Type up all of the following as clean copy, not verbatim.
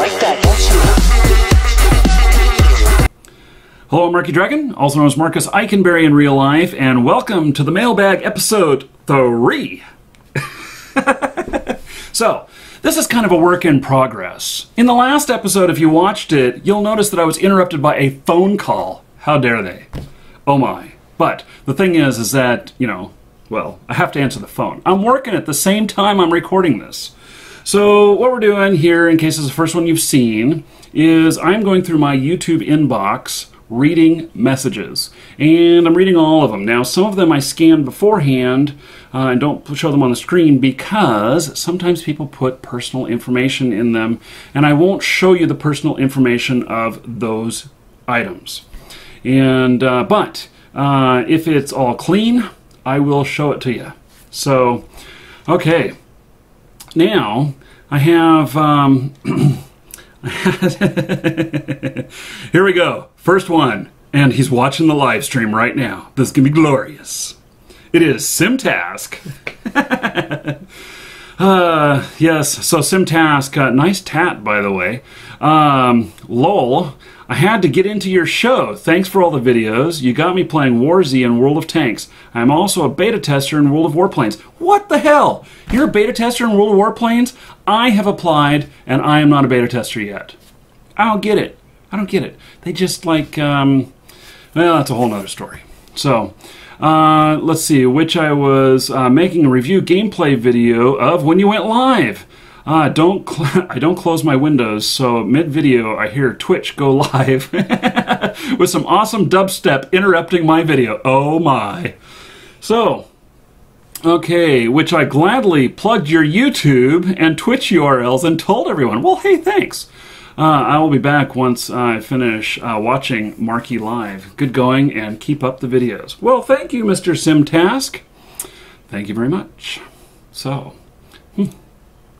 like that, don't you? Hello, I'm Markee Dragon, also known as Marcus Eikenberry in real life, and welcome to the Mailbag episode 3. So, this is kind of a work in progress. In the last episode, if you watched it, you'll notice that I was interrupted by a phone call. How dare they? Oh my. But the thing is that, well, I have to answer the phone. I'm working at the same time I'm recording this. So what we're doing here, in case it's the first one you've seen, is I'm going through my YouTube inbox reading messages. And I'm reading all of them. Now, some of them I scanned beforehand and don't show them on the screen because sometimes people put personal information in them, and I won't show you the personal information of those items. And but if it's all clean, I will show it to you. So, okay. Now, I have... Here we go. First one. And he's watching the live stream right now. This is going to be glorious. It is SimTask. Yes, so SimTask, nice tat, by the way. Lol, I had to get into your show. Thanks for all the videos. You got me playing War Z and World of Tanks. I'm also a beta tester in World of Warplanes. What the hell? You're a beta tester in World of Warplanes? I have applied, and I am not a beta tester yet. I don't get it. I don't get it. They just like, well, that's a whole nother story. So, let's see, which I was making a review gameplay video of when you went live. I don't close my windows, so mid-video I hear Twitch go live with some awesome dubstep interrupting my video. Oh my. So, okay, which I gladly plugged your YouTube and Twitch URLs and told everyone, well, hey, thanks. I will be back once I finish watching Markee live. Good going, and keep up the videos. Well, thank you, Mr. SimTask. Thank you very much. So,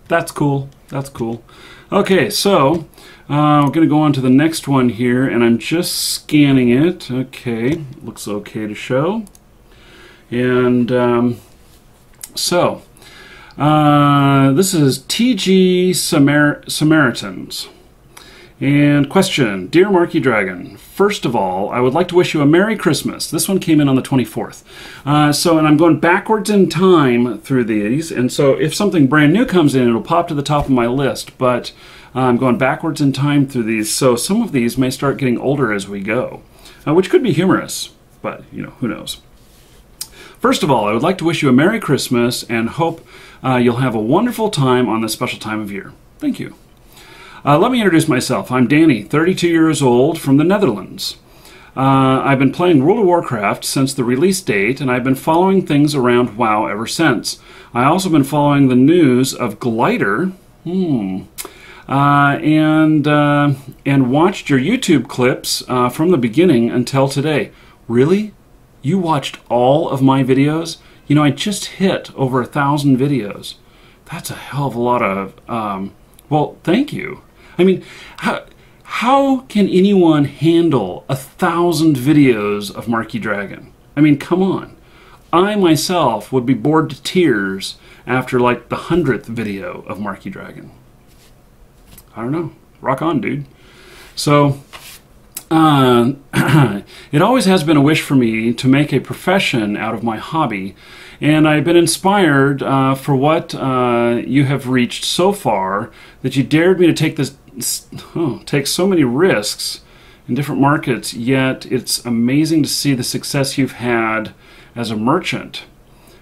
that's cool. That's cool. Okay, so we're going to go on to the next one here, and I'm just scanning it. Okay, looks okay to show. And so, this is TG Samaritans. And question, Dear Markee Dragon, first of all, I would like to wish you a Merry Christmas. This one came in on the 24th. And I'm going backwards in time through these, and so if something brand new comes in, it'll pop to the top of my list, but I'm going backwards in time through these, so some of these may start getting older as we go, which could be humorous, but, who knows. First of all, I would like to wish you a Merry Christmas and hope you'll have a wonderful time on this special time of year. Thank you. Let me introduce myself. I'm Danny, 32 years old, from the Netherlands. I've been playing World of Warcraft since the release date, and I've been following things around WoW ever since. I've also been following the news of Glider, and watched your YouTube clips from the beginning until today. Really? You watched all of my videos? I just hit over 1,000 videos. That's a hell of a lot of... well, thank you. I mean, how can anyone handle 1,000 videos of Markee Dragon? I mean, come on. I myself would be bored to tears after like the 100th video of Markee Dragon. I don't know. Rock on, dude. So, it always has been a wish for me to make a profession out of my hobby, and I've been inspired for what you have reached so far that you dared me to take so many risks in different markets, yet it's amazing to see the success you've had as a merchant,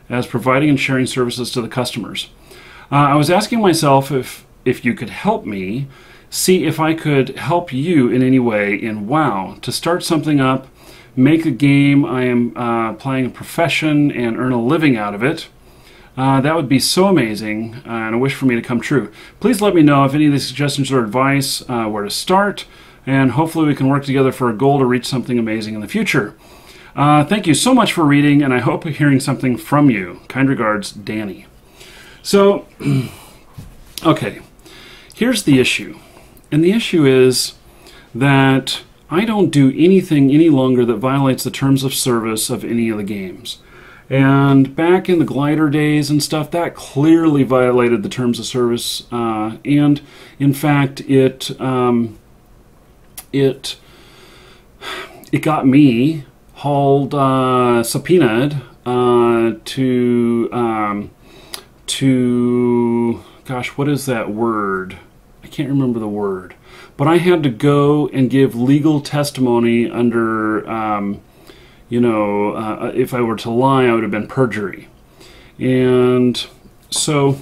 as providing and sharing services to the customers. I was asking myself if you could help me, see if I could help you in any way in WoW to start something up, make a game I am playing a profession and earn a living out of it. That would be so amazing and a wish for me to come true. Please let me know if any of these suggestions or advice where to start, and hopefully we can work together for a goal to reach something amazing in the future. Thank you so much for reading, and I hope hearing something from you. Kind regards, Danny. So, okay, here's the issue. And the issue is that I don't do anything any longer that violates the terms of service of any of the games. And back in the glider days and stuff, that clearly violated the terms of service. And in fact, it got me hauled, subpoenaed to gosh, what is that word? I can't remember the word. But I had to go and give legal testimony under, if I were to lie, I would have been perjury. And so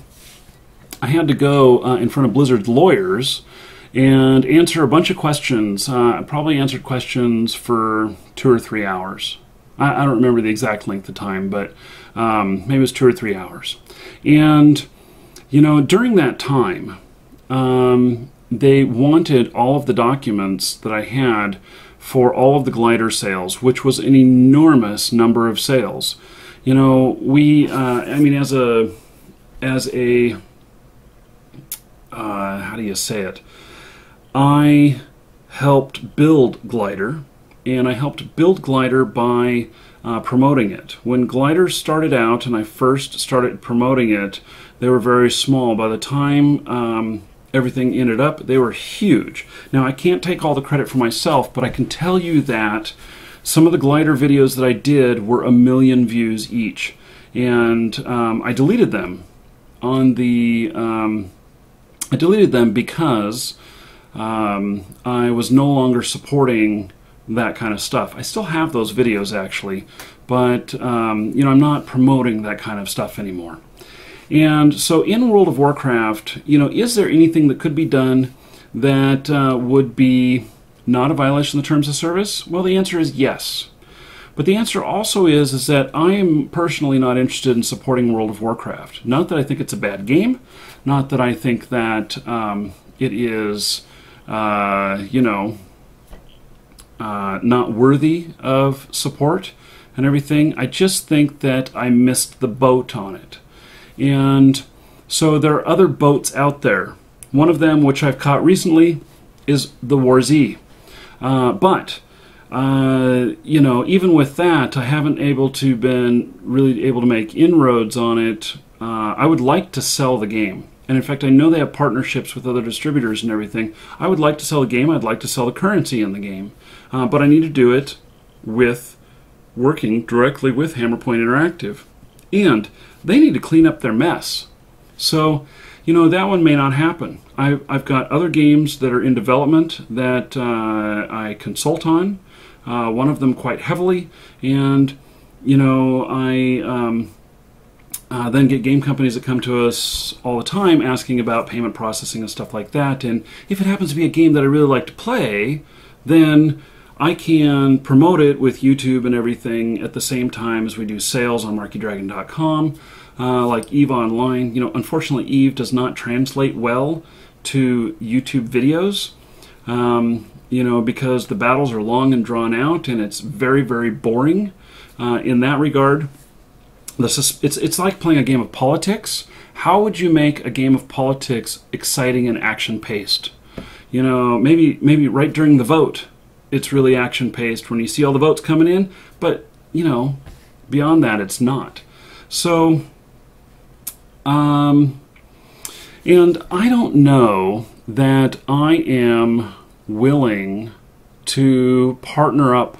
I had to go in front of Blizzard's lawyers and answer a bunch of questions. I probably answered questions for 2 or 3 hours. I don't remember the exact length of time, but maybe it was 2 or 3 hours. And, during that time, they wanted all of the documents that I had for all of the glider sales, which was an enormous number of sales. How do you say it? I helped build Glider, and I helped build Glider by promoting it. When Glider started out and I first started promoting it, they were very small. By the time everything ended up, they were huge. Now, I can't take all the credit for myself, but I can tell you that some of the Glider videos that I did were 1 million views each. And I deleted them on the... I deleted them because I was no longer supporting that kind of stuff. I still have those videos, actually, but I'm not promoting that kind of stuff anymore. And so in World of Warcraft, is there anything that could be done that would be not a violation of the terms of service? Well, the answer is yes. But the answer also is that I am personally not interested in supporting World of Warcraft. Not that I think it's a bad game, not that I think that it is, not worthy of support and everything. I just think that I missed the boat on it. And so there are other boats out there. One of them, which I've caught recently, is the War Z. But even with that, I haven't been really able to make inroads on it. I would like to sell the game. And in fact, I know they have partnerships with other distributors and everything. I would like to sell the game. I'd like to sell the currency in the game. But I need to do it with working directly with Hammerpoint Interactive. And they need to clean up their mess. So, that one may not happen. I've got other games that are in development that I consult on. One of them quite heavily, and I then get game companies that come to us all the time asking about payment processing and stuff like that. And if it happens to be a game that I really like to play, then I can promote it with YouTube and everything at the same time as we do sales on MarkeeDragon.com, like EVE Online. Unfortunately, EVE does not translate well to YouTube videos. Because the battles are long and drawn out, and it's very, very boring in that regard. It's like playing a game of politics. How would you make a game of politics exciting and action-paced? Maybe right during the vote, it's really action-paced when you see all the votes coming in, but, beyond that, it's not. So, and I don't know that I am willing to partner up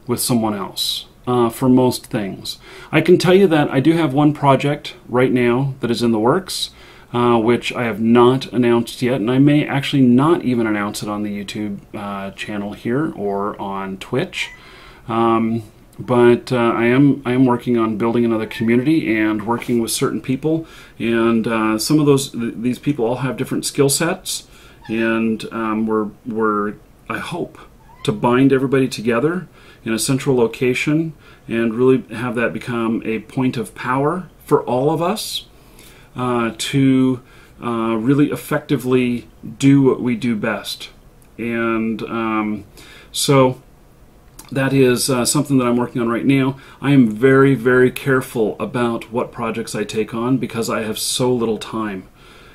with someone else for most things. I can tell you that I do have one project right now that is in the works, which I have not announced yet, and I may actually not even announce it on the YouTube channel here or on Twitch. But I am working on building another community and working with certain people, and some of these people all have different skill sets. And we're I hope to bind everybody together in a central location and really have that become a point of power for all of us to really effectively do what we do best. And so that is something that I'm working on right now. I am very, very careful about what projects I take on because I have so little time.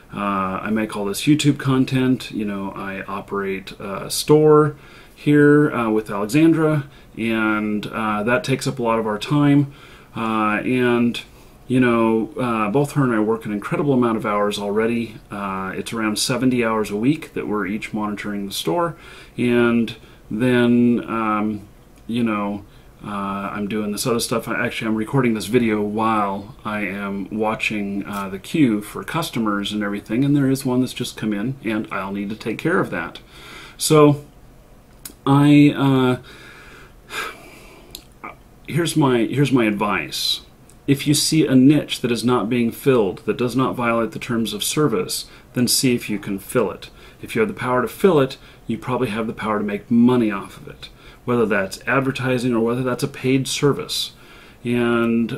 I make all this YouTube content, I operate a store here with Alexandra, and that takes up a lot of our time. and you know, both her and I work an incredible amount of hours already. It's around 70 hours a week that we're each monitoring the store, and then you know, I'm doing this other stuff. I'm recording this video while I am watching the queue for customers and everything, and there is one that's just come in, and I'll need to take care of that. So here's my advice. If you see a niche that is not being filled, that does not violate the terms of service, then see if you can fill it. If you have the power to fill it, you probably have the power to make money off of it, whether that's advertising or whether that's a paid service. And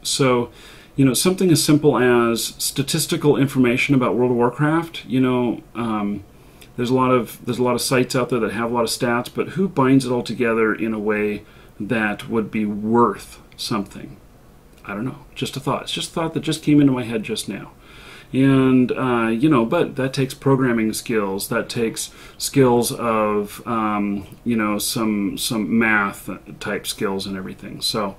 so, you know, something as simple as statistical information about World of Warcraft. You know, there's a lot of sites out there that have a lot of stats, but who binds it all together in a way that would be worth something? I don't know. Just a thought. It's just a thought that just came into my head just now. And, you know, but that takes programming skills. That takes skills of, you know, some math type skills and everything. So,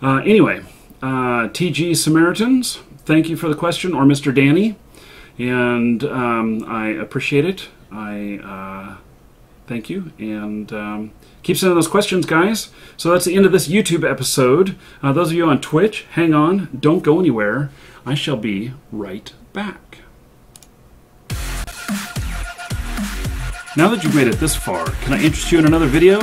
anyway, TG Samaritans, thank you for the question, or Mr. Danny. And I appreciate it. I thank you. And keep sending those questions, guys. So that's the end of this YouTube episode. Those of you on Twitch, hang on. Don't go anywhere. I shall be right back. Now that you've made it this far, can I interest you in another video?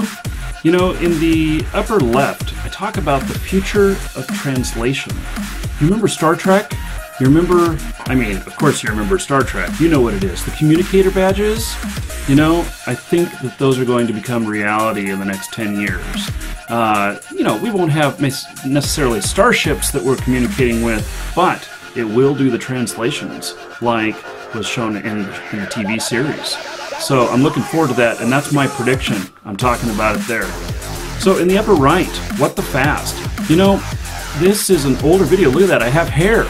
You know, in the upper left, I talk about the future of translation. You remember Star Trek? You remember, I mean, of course you remember Star Trek. You know what it is. The communicator badges? You know, I think that those are going to become reality in the next 10 years. You know, we won't have necessarily starships that we're communicating with, but it will do the translations like was shown in the TV series. So I'm looking forward to that, and that's my prediction. I'm talking about it there. So in the upper right, what the fast? You know, this is an older video. Look at that, I have hair.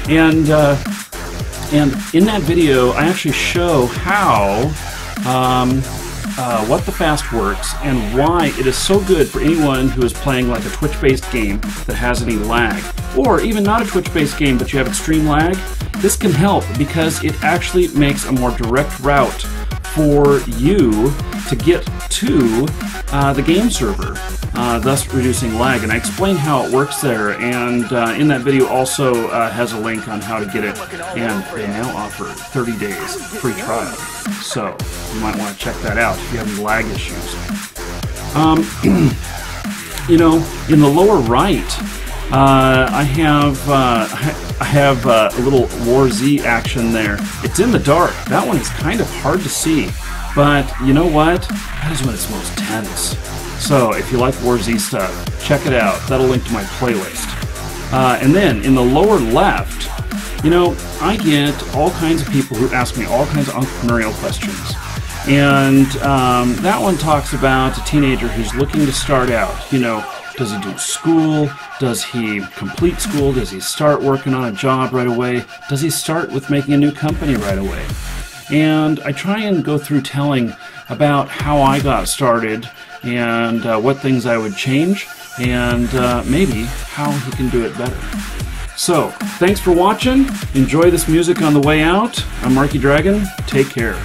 And in that video, I actually show how what the fast works and why it is so good for anyone who is playing like a Twitch-based game that has any lag, or even not a Twitch-based game but you have extreme lag. This can help because it actually makes a more direct route for you to get to the game server, thus reducing lag. And I explain how it works there, and in that video also has a link on how to get it, and they now offer 30 days free trial. So you might want to check that out if you have any lag issues. You know, in the lower right, I have a little War Z action there. It's in the dark. That one is kind of hard to see, but you know what? That is when it's most tense. So if you like War Z stuff, check it out. That'll link to my playlist. And then in the lower left, you know, I get all kinds of people who ask me all kinds of entrepreneurial questions. And that one talks about a teenager who's looking to start out. You know, does he do school? Does he complete school? Does he start working on a job right away? Does he start with making a new company right away? And I try and go through telling about how I got started and what things I would change, and maybe how he can do it better. So, thanks for watching. Enjoy this music on the way out. I'm Markee Dragon. Take care.